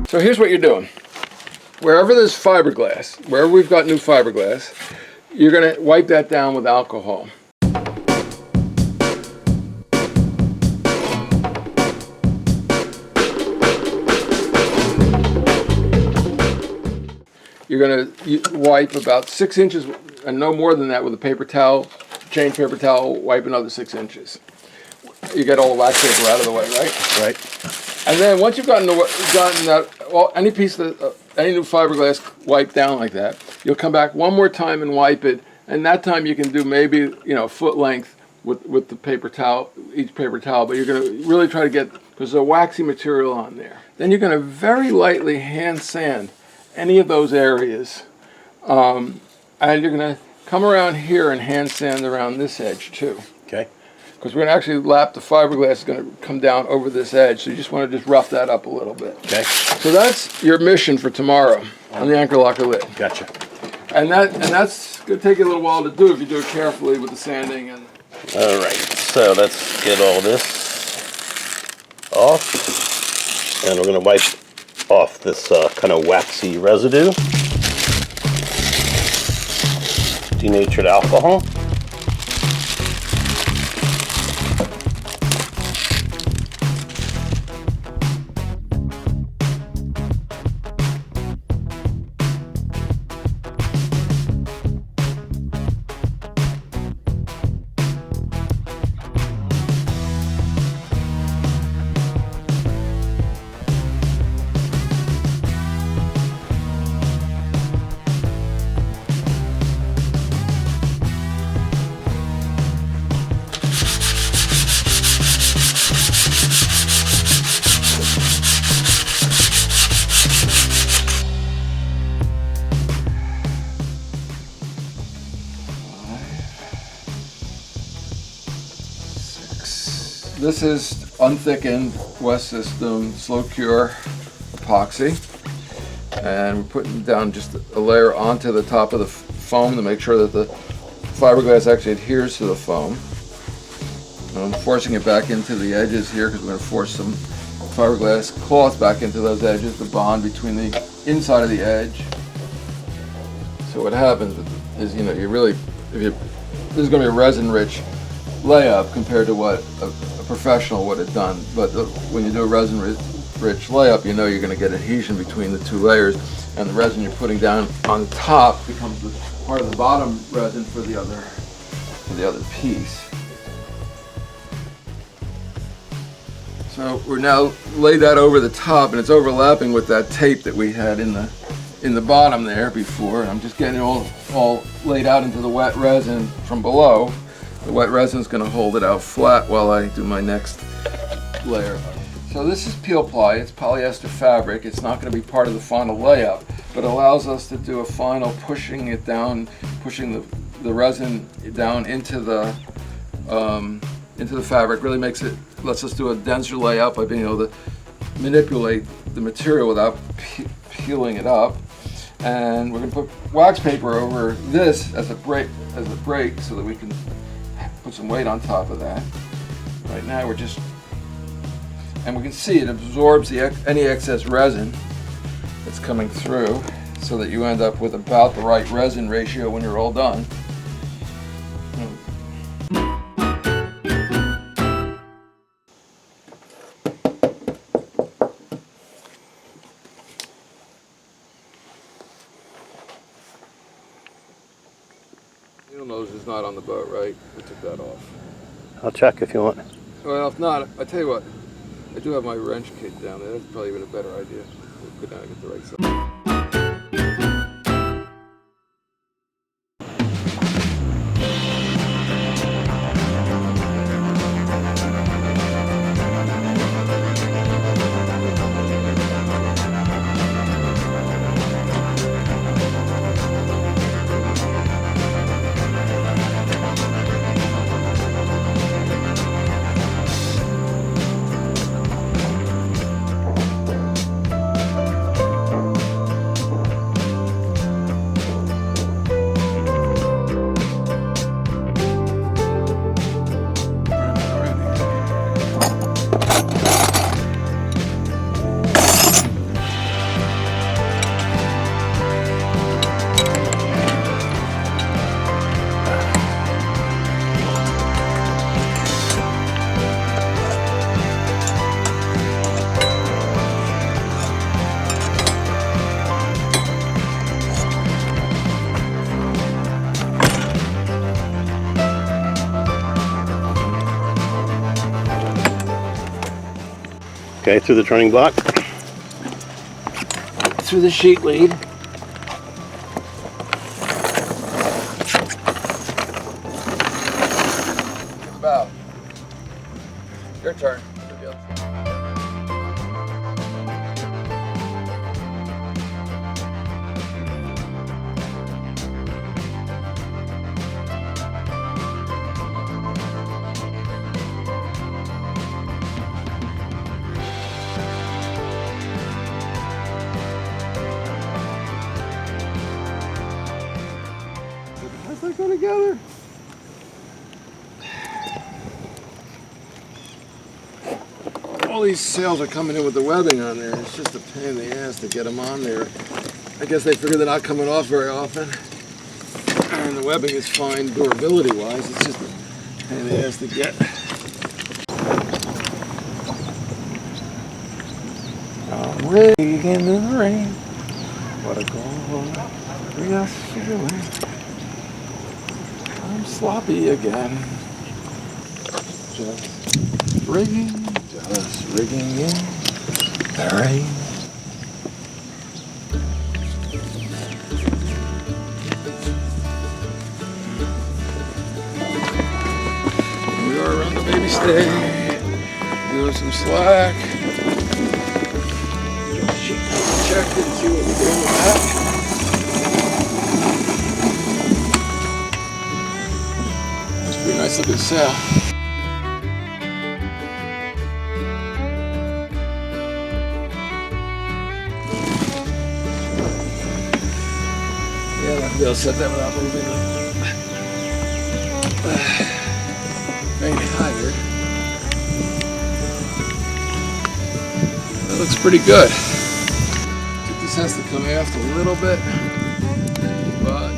So here's what you're doing. Wherever there's fiberglass, wherever we've got new fiberglass, you're going to wipe that down with alcohol. You're going to wipe about 6 inches, and no more than that, with a paper towel, chain paper towel, wipe another 6 inches. You get all the wax paper out of the way, right? Right. And then once you've gotten that, well, any piece of any new fiberglass wiped down like that, you'll come back one more time and wipe it, and that time you can do maybe, you know, foot length with the paper towel, each paper towel, but you're going to really try to get, because there's a waxy material on there. Then you're going to very lightly hand sand any of those areas, and you're going to come around here and hand sand around this edge too. Okay. Because we're going to actually lap the fiberglass is going to come down over this edge, so you just want to just rough that up a little bit. Okay. So that's your mission for tomorrow on the anchor locker lid. Gotcha. And that's going to take you a little while to do if you do it carefully with the sanding. And All right. So let's get all this off, and we're going to wipe off this kind of waxy residue. Denatured alcohol. this is unthickened West System slow cure epoxy, and we're putting down just a layer onto the top of the foam to make sure that the fiberglass actually adheres to the foam. And I'm forcing it back into the edges here because we're going to force some fiberglass cloth back into those edges to bond between the inside of the edge. So what happens is, you know, you really, this is going to be a resin-rich layup compared to what a professional would have done. But when you do a resin-rich layup, you know you're going to get adhesion between the two layers, and the resin you're putting down on the top becomes the part of the bottom resin for the other piece. So we're now laid that over the top, and it's overlapping with that tape that we had in the bottom there before. And I'm just getting it all laid out into the wet resin from below. The wet resin is going to hold it out flat while I do my next layer. So this is peel ply. It's polyester fabric. It's not going to be part of the final layup, but allows us to do a final pushing it down, pushing the resin down into the fabric. Really lets us do a denser layup by being able to manipulate the material without peeling it up. And we're going to put wax paper over this as a break so that we can put some weight on top of that. Right now and we can see it absorbs any excess resin that's coming through, so that you end up with about the right resin ratio when you're all done. Needle nose is not on the boat, right? We took that off. I'll check if you want. Well, if not, I tell you what, I do have my wrench kit down there. That's probably even a better idea. We'll go down and get the right side. Okay, through the turning block. Through the sheet lead. About. Your turn. How's that go together? All these sails are coming in with the webbing on there. It's just a pain in the ass to get them on there. I guess they figure they're not coming off very often. And the webbing is fine durability wise. It's just a pain in the ass to get. I'm rigging in the rain. What a glorious feeling. I'm sloppy again. Just rigging in the rain. We are around the baby stay. Doing some slack. Check and see what we're doing with that. That's a pretty nice looking sail. They'll set that without moving very tired. That looks pretty good. I think this has to come aft a little bit, but